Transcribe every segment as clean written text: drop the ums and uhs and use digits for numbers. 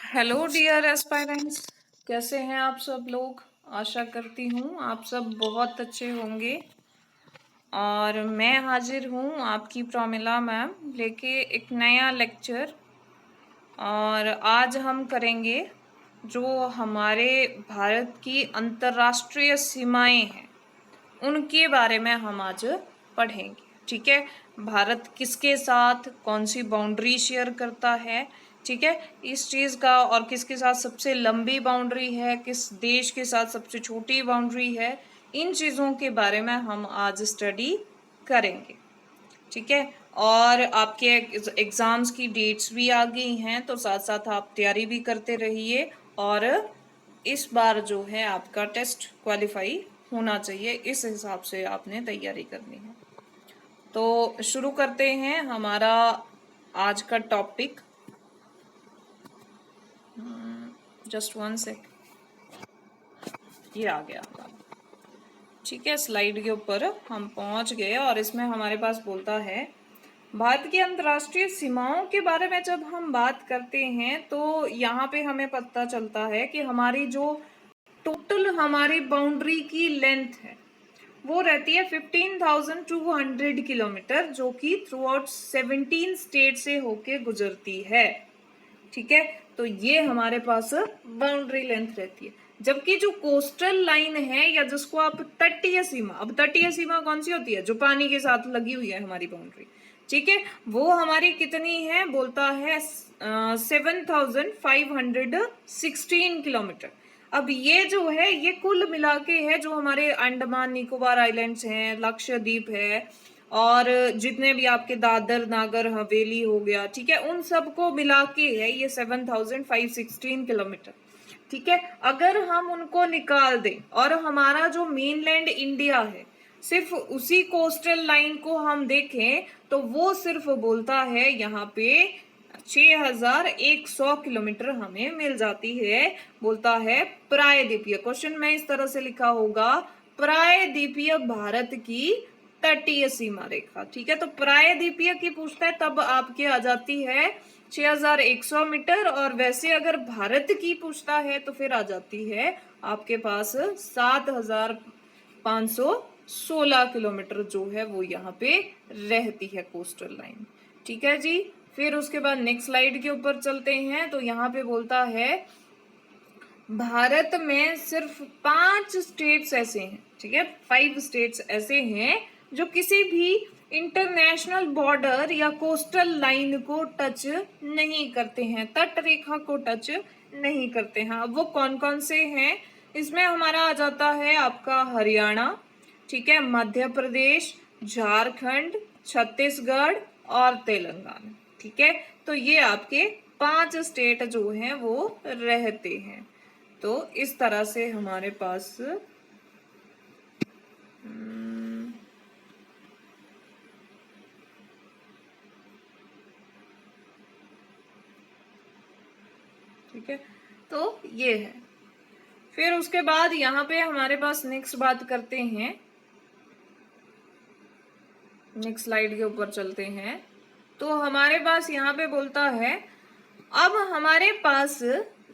Hello dear aspirants, कैसे हैं आप सब लोग। आशा करती हूँ आप सब बहुत अच्छे होंगे। और मैं हाजिर हूँ आपकी प्रमिला मैम लेके एक नया लेक्चर। और आज हम करेंगे जो हमारे भारत की अंतर्राष्ट्रीय सीमाएं हैं उनके बारे में हम आज पढ़ेंगे। ठीक है, भारत किसके साथ कौन सी बाउंड्री शेयर करता है, ठीक है, इस चीज़ का, और किसके साथ सबसे लंबी बाउंड्री है, किस देश के साथ सबसे छोटी बाउंड्री है, इन चीज़ों के बारे में हम आज स्टडी करेंगे। ठीक है, और आपके एग्ज़ाम्स की डेट्स भी आ गई हैं, तो साथ साथ आप तैयारी भी करते रहिए। और इस बार जो है आपका टेस्ट क्वालिफाई होना चाहिए, इस हिसाब से आपने तैयारी करनी है। तो शुरू करते हैं हमारा आज का टॉपिक। जस्ट वन सेक, ये आ गया हमारा। ठीक है, स्लाइड के ऊपर हम पहुंच गए और इसमें हमारे पास बोलता है भारत की अंतर्राष्ट्रीय सीमाओं के बारे में। जब हम बात करते हैं तो यहाँ पे हमें पता चलता है कि हमारी जो टोटल हमारी बाउंड्री की लेंथ है वो रहती है 15,200 किलोमीटर, जो कि थ्रू आउट 17 स्टेट से होके गुजरती है। ठीक है, तो ये हमारे पास बाउंड्री लेंथ रहती है। जबकि जो कोस्टल लाइन है, या जिसको आप तटीय सीमा, अब तटीय सीमा कौन सी होती है, जो पानी के साथ लगी हुई है हमारी बाउंड्री, ठीक है, वो हमारी कितनी है, बोलता है 7,516 किलोमीटर। अब ये जो है ये कुल मिला के है, जो हमारे अंडमान निकोबार आइलैंड्स हैं, लक्षद्वीप है, और जितने भी आपके दादर नागर हवेली हो गया, ठीक है, उन सबको मिला के है ये 7,516 किलोमीटर। ठीक है, अगर हम उनको निकाल दें और हमारा जो मेनलैंड इंडिया है सिर्फ उसी कोस्टल लाइन को हम देखें, तो वो सिर्फ बोलता है यहाँ पे 6,100 किलोमीटर हमें मिल जाती है। बोलता है प्रायद्वीपीय, क्वेश्चन में इस तरह से लिखा होगा, प्रायद्वीपीय भारत की तटीय सीमा रेखा। ठीक है, तो प्रायद्वीपीय की पूछता है तब आपके आ जाती है 6,100 मीटर, और वैसे अगर भारत की पूछता है तो फिर आ जाती है आपके पास 7,516 किलोमीटर, जो है वो यहाँ पे रहती है कोस्टल लाइन। ठीक है जी, फिर उसके बाद नेक्स्ट स्लाइड के ऊपर चलते हैं। तो यहाँ पे बोलता है भारत में सिर्फ 5 स्टेट्स ऐसे हैं, ठीक है, 5 स्टेट्स ऐसे हैं जो किसी भी इंटरनेशनल बॉर्डर या कोस्टल लाइन को टच नहीं करते हैं, तट रेखा को टच नहीं करते हैं। अब वो कौन कौन से हैं, इसमें हमारा आ जाता है आपका हरियाणा, ठीक है, मध्य प्रदेश, झारखंड, छत्तीसगढ़ और तेलंगाना। ठीक है, तो ये आपके 5 स्टेट जो हैं वो रहते हैं। तो इस तरह से हमारे पास ठीक है, तो ये है। फिर उसके बाद यहाँ पे हमारे पास नेक्स्ट बात करते हैं, नेक्स्ट स्लाइड के ऊपर चलते हैं। तो हमारे पास यहाँ पे बोलता है, अब हमारे पास,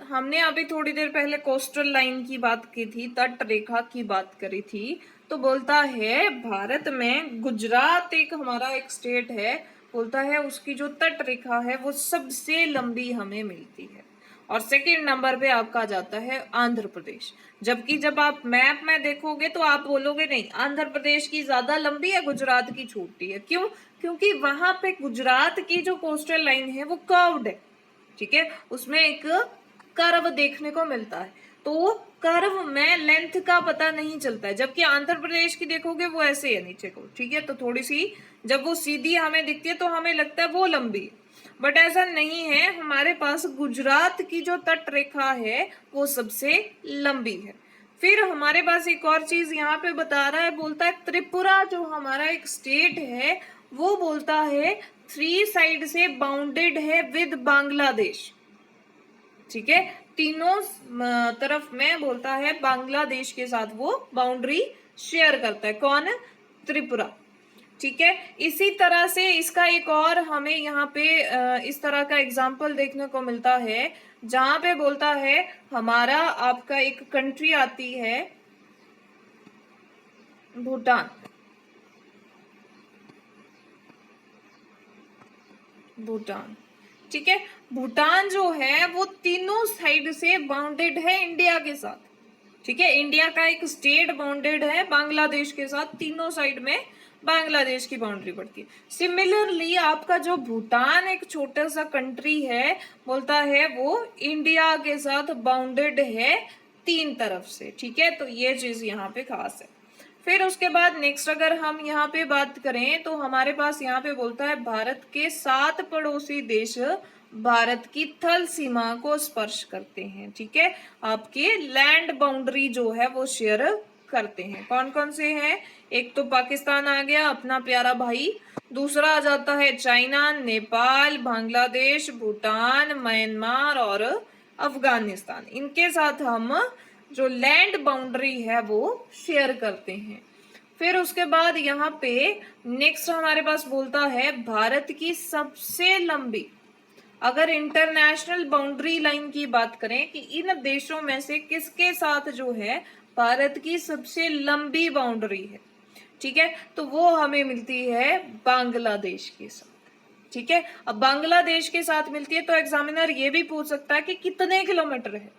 हमने अभी थोड़ी देर पहले कोस्टल लाइन की बात की थी, तट रेखा की बात करी थी, तो बोलता है भारत में गुजरात एक हमारा एक स्टेट है, बोलता है उसकी जो तट रेखा है वो सबसे लंबी हमें मिलती है। और सेकंड नंबर पे आपका जाता है आंध्र प्रदेश। जबकि जब आप मैप में देखोगे तो आप बोलोगे नहीं, आंध्र प्रदेश की ज्यादा लंबी है, गुजरात की छोटी है। क्यों? क्योंकि वहां पे गुजरात की जो कोस्टल लाइन है वो कर्व्ड है, ठीक है, उसमें एक कर्व देखने को मिलता है, तो वो कर्व में लेंथ का पता नहीं चलता है। जबकि आंध्र प्रदेश की देखोगे वो ऐसे है नीचे को, ठीक है, तो थोड़ी सी जब वो सीधी हमें दिखती है तो हमें लगता है वो लंबी है, बट ऐसा नहीं है। हमारे पास गुजरात की जो तट रेखा है वो सबसे लंबी है। फिर हमारे पास एक और चीज यहाँ पे बता रहा है, बोलता है त्रिपुरा जो हमारा एक स्टेट है वो बोलता है 3 साइड से बाउंडेड है विद बांग्लादेश। ठीक है, तीनों तरफ में बोलता है बांग्लादेश के साथ वो बाउंड्री शेयर करता है। कौन? त्रिपुरा। ठीक है। इसी तरह से इसका एक और हमें यहाँ पे इस तरह का एग्जाम्पल देखने को मिलता है, जहां पे बोलता है हमारा आपका एक कंट्री आती है भूटान। भूटान, ठीक है। भूटान जो है वो तीनों साइड से बाउंडेड है इंडिया के साथ, ठीक है। इंडिया का एक स्टेट बाउंडेड है बांग्लादेश के साथ, तीनों साइड में बांग्लादेश की बाउंड्री पड़ती है। सिमिलरली आपका जो भूटान एक छोटा सा कंट्री है, बोलता है वो इंडिया के साथ बाउंडेड है 3 तरफ से, ठीक है। तो ये चीज यहाँ पे खास है। फिर उसके बाद नेक्स्ट अगर हम यहाँ पे बात करें तो हमारे पास यहाँ पे बोलता है भारत के 7 पड़ोसी देश भारत की थल सीमा को स्पर्श करते हैं, ठीक है। आपके लैंड बाउंड्री जो है वो शेयर करते हैं। कौन कौन से हैं? एक तो पाकिस्तान आ गया अपना प्यारा भाई, दूसरा आ जाता है चाइना, नेपाल, बांग्लादेश, भूटान, म्यांमार और अफगानिस्तान। इनके साथ हम जो लैंड बाउंड्री है वो शेयर करते हैं। फिर उसके बाद यहाँ पे नेक्स्ट हमारे पास बोलता है भारत की सबसे लंबी, अगर इंटरनेशनल बाउंड्री लाइन की बात करें कि इन देशों में से किसके साथ जो है भारत की सबसे लंबी बाउंड्री है, ठीक है, तो वो हमें मिलती है बांग्लादेश के साथ, ठीक है। अब बांग्लादेश के साथ मिलती है तो एग्जामिनर ये भी पूछ सकता है कि कितने किलोमीटर है,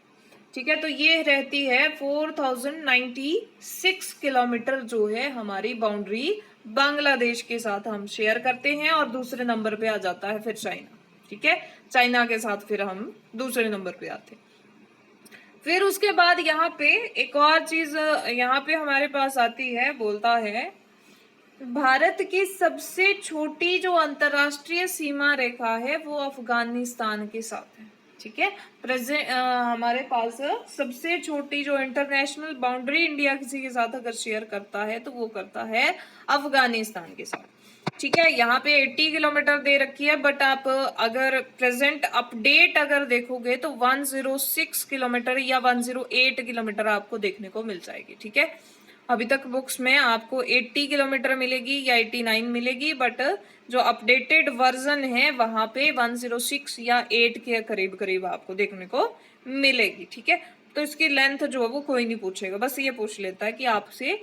ठीक है। तो ये रहती है 4096 किलोमीटर जो है हमारी बाउंड्री बांग्लादेश के साथ हम शेयर करते हैं। और दूसरे नंबर पे आ जाता है फिर चाइना, ठीक है। चाइना के साथ फिर हम दूसरे नंबर पे आते हैं। फिर उसके बाद यहाँ पे एक और चीज यहाँ पे हमारे पास आती है, बोलता है भारत की सबसे छोटी जो अंतरराष्ट्रीय सीमा रेखा है वो अफगानिस्तान के साथ है, ठीक है। प्रेजेंट हमारे पास सबसे छोटी जो इंटरनेशनल बाउंड्री इंडिया किसी के साथ अगर शेयर करता है तो वो करता है अफगानिस्तान के साथ, ठीक है। यहाँ पे 80 किलोमीटर दे रखी है, बट आप अगर प्रेजेंट अपडेट अगर देखोगे तो 106 किलोमीटर या 108 किलोमीटर आपको देखने को मिल जाएगी, ठीक है। अभी तक बुक्स में आपको 80 किलोमीटर मिलेगी या 89 मिलेगी, बट जो अपडेटेड वर्जन है वहां पे 106 या 8 के करीब करीब आपको देखने को मिलेगी, ठीक है। तो इसकी लेंथ जो है वो कोई नहीं पूछेगा, बस ये पूछ लेता है कि आपसे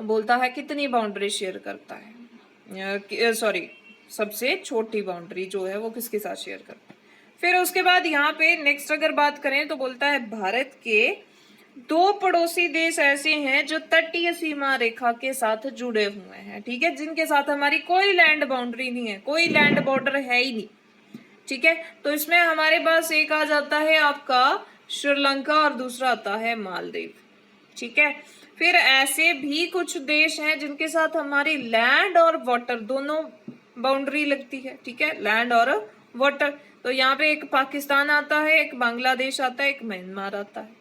बोलता है कितनी बाउंड्री शेयर करता है, सॉरी सबसे छोटी बाउंड्री जो है वो किसके साथ शेयर करता है। फिर उसके बाद यहाँ पे नेक्स्ट अगर बात करें तो बोलता है भारत के 2 पड़ोसी देश ऐसे हैं जो तटीय सीमा रेखा के साथ जुड़े हुए हैं, ठीक है, जिनके साथ हमारी कोई लैंड बाउंड्री नहीं है, कोई लैंड बॉर्डर है ही नहीं, ठीक है। तो इसमें हमारे पास एक आ जाता है आपका श्रीलंका और दूसरा आता है मालदीव, ठीक है। फिर ऐसे भी कुछ देश हैं जिनके साथ हमारी लैंड और वाटर दोनों बाउंड्री लगती है, ठीक है, लैंड और वाटर। तो यहाँ पे एक पाकिस्तान आता है, एक बांग्लादेश आता है, एक म्यांमार आता है,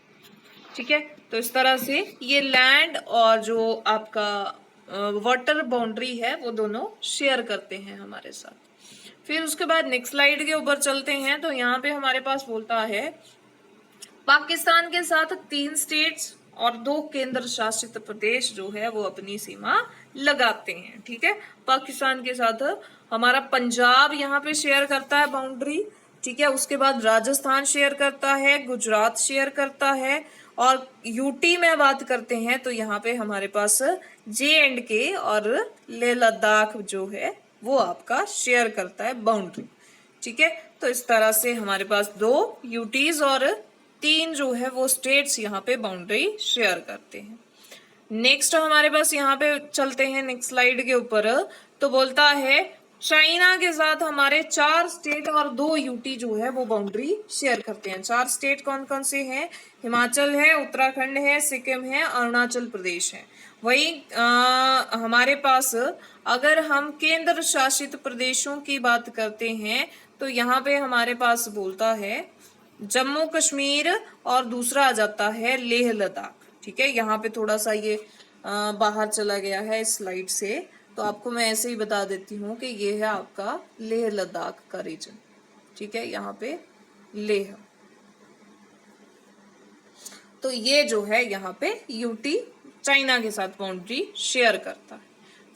ठीक है। तो इस तरह से ये लैंड और जो आपका वाटर बाउंड्री है वो दोनों शेयर करते हैं हमारे साथ। फिर उसके बाद नेक्स्ट स्लाइड के ऊपर चलते हैं तो यहाँ पे हमारे पास बोलता है पाकिस्तान के साथ 3 स्टेट्स और 2 केंद्र शासित प्रदेश जो है वो अपनी सीमा लगाते हैं, ठीक है। पाकिस्तान के साथ हमारा पंजाब यहाँ पे शेयर करता है बाउंड्री, ठीक है। उसके बाद राजस्थान शेयर करता है, गुजरात शेयर करता है, और यूटी में बात करते हैं तो यहाँ पे हमारे पास JNK और लेह लद्दाख जो है वो आपका शेयर करता है बाउंड्री, ठीक है। तो इस तरह से हमारे पास 2 यूटीज और 3 जो है वो स्टेट्स यहाँ पे बाउंड्री शेयर करते हैं। नेक्स्ट हमारे पास यहाँ पे चलते हैं नेक्स्ट स्लाइड के ऊपर, तो बोलता है चाइना के साथ हमारे 4 स्टेट और 2 यूटी जो है वो बाउंड्री शेयर करते हैं। 4 स्टेट कौन कौन से हैं? हिमाचल है, उत्तराखंड है, सिक्किम है, अरुणाचल प्रदेश है। वही हमारे पास अगर हम केंद्र शासित प्रदेशों की बात करते हैं तो यहाँ पे हमारे पास बोलता है जम्मू कश्मीर और दूसरा आ जाता है लेह लद्दाख, ठीक है। यहाँ पे थोड़ा सा ये बाहर चला गया है स्लाइड से, तो आपको मैं ऐसे ही बता देती हूँ कि ये है आपका लेह लद्दाख का रीजन, ठीक है। यहाँ पे लेह, तो ये जो है यहाँ पे यूटी चाइना के साथ बाउंड्री शेयर करता है।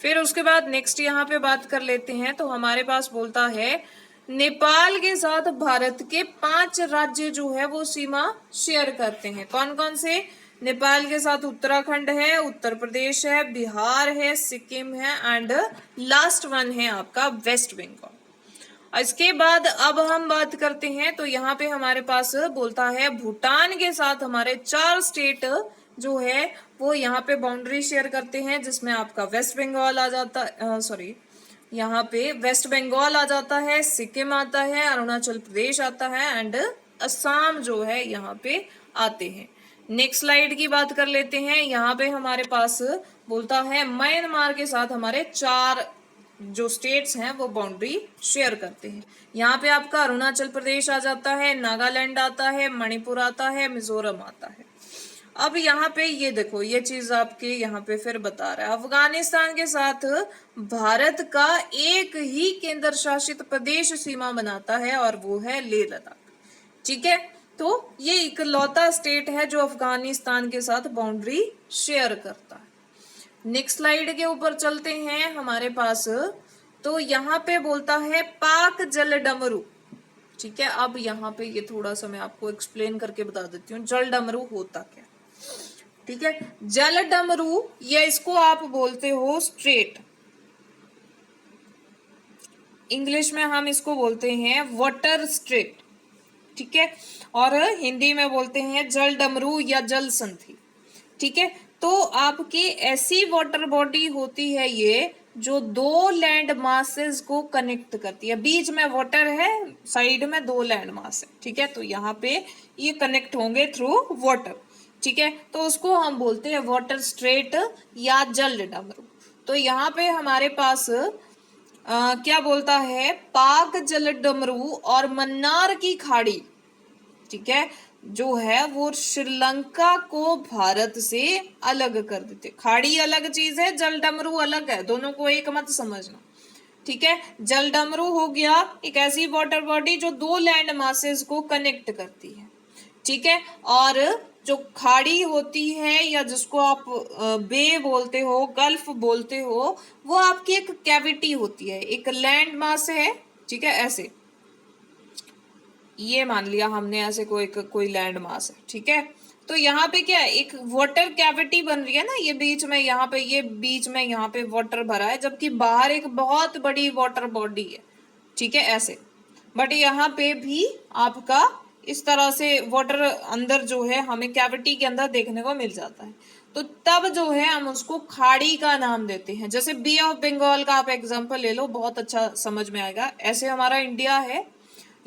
फिर उसके बाद नेक्स्ट यहाँ पे बात कर लेते हैं, तो हमारे पास बोलता है नेपाल के साथ भारत के 5 राज्य जो है वो सीमा शेयर करते हैं। कौन कौन से? नेपाल के साथ उत्तराखंड है, उत्तर प्रदेश है, बिहार है, सिक्किम है एंड लास्ट वन है आपका वेस्ट बंगाल। इसके बाद अब हम बात करते हैं, तो यहाँ पे हमारे पास बोलता है भूटान के साथ हमारे 4 स्टेट जो है वो यहाँ पे बाउंड्री शेयर करते हैं, जिसमें आपका वेस्ट बंगाल आ जाता यहाँ पे वेस्ट बंगाल आ जाता है, सिक्किम आता है, अरुणाचल प्रदेश आता है एंड असम जो है यहाँ पे आते हैं। नेक्स्ट स्लाइड की बात कर लेते हैं। यहाँ पे हमारे पास बोलता है म्यांमार के साथ हमारे 4 जो स्टेट्स हैं वो बाउंड्री शेयर करते हैं। यहाँ पे आपका अरुणाचल प्रदेश आ जाता है, नागालैंड आता है, मणिपुर आता है, मिजोरम आता है। अब यहाँ पे ये देखो, ये चीज आपके यहाँ पे फिर बता रहा है अफगानिस्तान के साथ भारत का एक ही केंद्र शासित प्रदेश सीमा बनाता है और वो है लेह लद्दाख। ठीक है, तो ये इकलौता स्टेट है जो अफगानिस्तान के साथ बाउंड्री शेयर करता है। नेक्स्ट स्लाइड के ऊपर चलते हैं हमारे पास, तो यहाँ पे बोलता है पाक जल डमरू। ठीक है, अब यहाँ पे ये थोड़ा सा मैं आपको एक्सप्लेन करके बता देती हूँ जल डमरू होता क्या। ठीक है, जल डमरू या इसको आप बोलते हो स्ट्रेट, इंग्लिश में हम इसको बोलते हैं वाटर स्ट्रेट। ठीक है, और हिंदी में बोलते हैं जल डमरू या जल संधि। ठीक है, तो आपकी ऐसी वाटर बॉडी होती है ये जो 2 लैंड मासेस को कनेक्ट करती है। बीच में वाटर है, साइड में 2 लैंड मास है। ठीक है, तो यहाँ पे ये कनेक्ट होंगे थ्रू वाटर। ठीक है, तो उसको हम बोलते हैं वाटर स्ट्रेट या जल डमरू। तो यहाँ पे हमारे पास क्या बोलता है पाक जल डमरू और मन्नार की खाड़ी, ठीक है, जो है वो श्रीलंका को भारत से अलग कर देते। खाड़ी अलग चीज है, जल डमरू अलग है, दोनों को एक मत समझना। ठीक है, जल डमरू हो गया एक ऐसी वाटर बॉडी जो 2 लैंड मासेस को कनेक्ट करती है। ठीक है, और जो खाड़ी होती है या जिसको आप बे बोलते हो, गल्फ बोलते हो, वो आपकी एक कैविटी होती है, एक लैंड मास है। ठीक है, ऐसे ये मान लिया हमने ऐसे कोई लैंड मास है। ठीक है, तो यहाँ पे क्या है एक वाटर कैविटी बन रही है ना, ये बीच में यहाँ पे ये बीच में यहाँ पे वाटर भरा है, जबकि बाहर एक बहुत बड़ी वाटर बॉडी है। ठीक है, ऐसे, बट यहाँ पे भी आपका इस तरह से वाटर अंदर जो है हमें कैविटी के अंदर देखने को मिल जाता है। तो तब जो है हम उसको खाड़ी का नाम देते हैं। जैसे बे ऑफ बंगाल का आप एग्जांपल ले लो, बहुत अच्छा समझ में आएगा। ऐसे हमारा इंडिया है,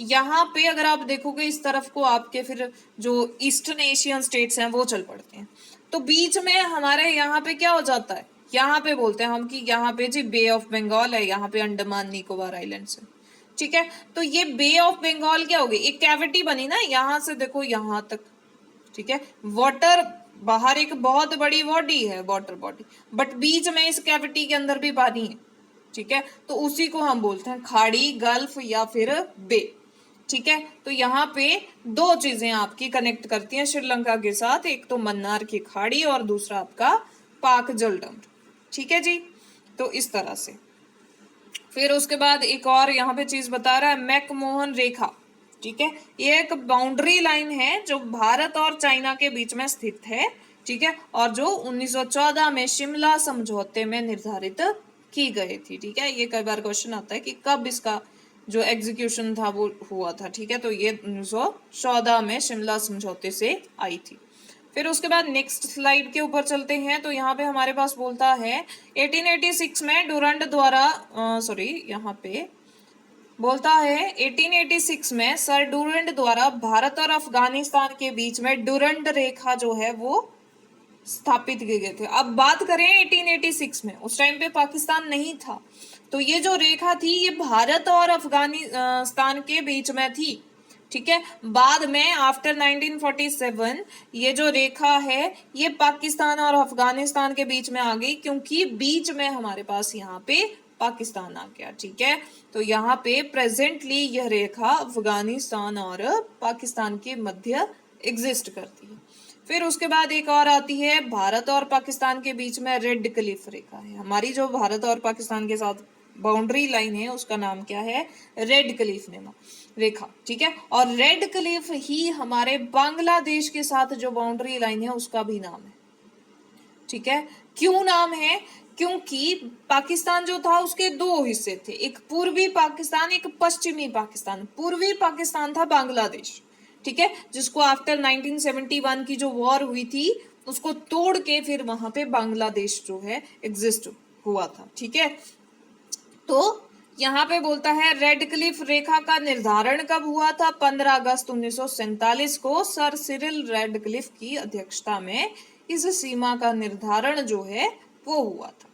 यहाँ पे अगर आप देखोगे इस तरफ को आपके फिर जो ईस्टर्न एशियन स्टेट्स हैं वो चल पड़ते हैं, तो बीच में हमारे यहाँ पे क्या हो जाता है, यहाँ पे बोलते हैं हम कि यहाँ पे जी बे ऑफ बंगाल है, यहाँ पे अंडमान निकोबार आइलैंड्स है। ठीक है, तो ये बे ऑफ बंगाल क्या होगी, एक कैविटी बनी ना, यहाँ से देखो यहाँ तक। ठीक है, वाटर बाहर एक बहुत बड़ी बॉडी है, वाटर बॉडी, बट बीच में इस कैविटी के अंदर भी पानी है। ठीक है, तो उसी को हम बोलते हैं खाड़ी, गल्फ या फिर बे। ठीक है, तो यहाँ पे 2 चीजें आपकी कनेक्ट करती हैं श्रीलंका के साथ, एक तो मन्नार की खाड़ी और दूसरा आपका पाक जल डमरू। ठीक है जी, तो इस तरह से फिर उसके बाद एक और यहाँ पे चीज बता रहा है मैकमोहन रेखा। ठीक है, ये एक बाउंड्री लाइन है जो भारत और चाइना के बीच में स्थित है। ठीक है, और जो 1914 में शिमला समझौते में निर्धारित की गई थी। ठीक है, ये कई बार क्वेश्चन आता है कि कब इसका जो एग्जीक्यूशन था वो हुआ था। ठीक है, तो ये 1914 में शिमला समझौते से आई थी। फिर उसके बाद नेक्स्ट स्लाइड के ऊपर चलते हैं, तो यहाँ पे हमारे पास बोलता है 1886 में डुरंड द्वारा यहाँ पे बोलता है 1886 में सर डुरंड द्वारा भारत और अफगानिस्तान के बीच में डुरंड रेखा जो है वो स्थापित किए गए थे। अब बात करें 1886 में, उस टाइम पे पाकिस्तान नहीं था, तो ये जो रेखा थी ये भारत और अफगानिस्तान के बीच में थी। ठीक है, बाद में आफ्टर 1947 ये जो रेखा है ये पाकिस्तान और अफगानिस्तान के बीच में आ गई, क्योंकि बीच में हमारे पास यहाँ पे पाकिस्तान आ गया। ठीक है, तो यहाँ पे प्रेजेंटली यह रेखा अफगानिस्तान और पाकिस्तान के मध्य एग्जिस्ट करती है। फिर उसके बाद एक और आती है भारत और पाकिस्तान के बीच में रेड क्लिफ रेखा है। हमारी जो भारत और पाकिस्तान के साथ बाउंड्री लाइन है उसका नाम क्या है? रेड क्लिफ रेखा, ठीक है। और रेड क्लिफ ही हमारे बांग्लादेश के साथ जो बाउंड्री लाइन है उसका भी नाम है, ठीक है। क्यों नाम है? क्योंकि पाकिस्तान जो था उसके दो हिस्से थे, एक पूर्वी पाकिस्तान, एक पश्चिमी पाकिस्तान। पूर्वी पाकिस्तान था बांग्लादेश, ठीक है, जिसको आफ्टर 1971 की जो वॉर हुई थी उसको तोड़ के फिर वहां पे बांग्लादेश जो है एग्जिस्ट हुआ था, ठीक है। तो यहाँ पे बोलता है रेड क्लिफ रेखा का निर्धारण कब हुआ था? 15 अगस्त 1947 को सर सिरिल रेड क्लिफ की अध्यक्षता में इस सीमा का निर्धारण जो है वो हुआ था,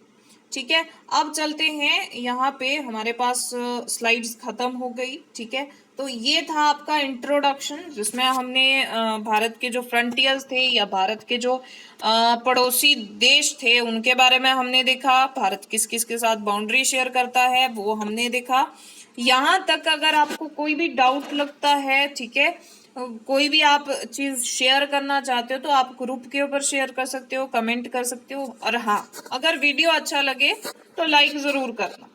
ठीक है। अब चलते हैं, यहाँ पे हमारे पास स्लाइड्स खत्म हो गई, ठीक है। तो ये था आपका इंट्रोडक्शन, जिसमें हमने भारत के जो फ्रंटियर्स थे या भारत के जो पड़ोसी देश थे उनके बारे में हमने देखा। भारत किस किस के साथ बाउंड्री शेयर करता है वो हमने देखा। यहाँ तक अगर आपको कोई भी डाउट लगता है, ठीक है, कोई भी आप चीज शेयर करना चाहते हो तो आप ग्रुप के ऊपर शेयर कर सकते हो, कमेंट कर सकते हो। और हाँ, अगर वीडियो अच्छा लगे तो लाइक जरूर करना।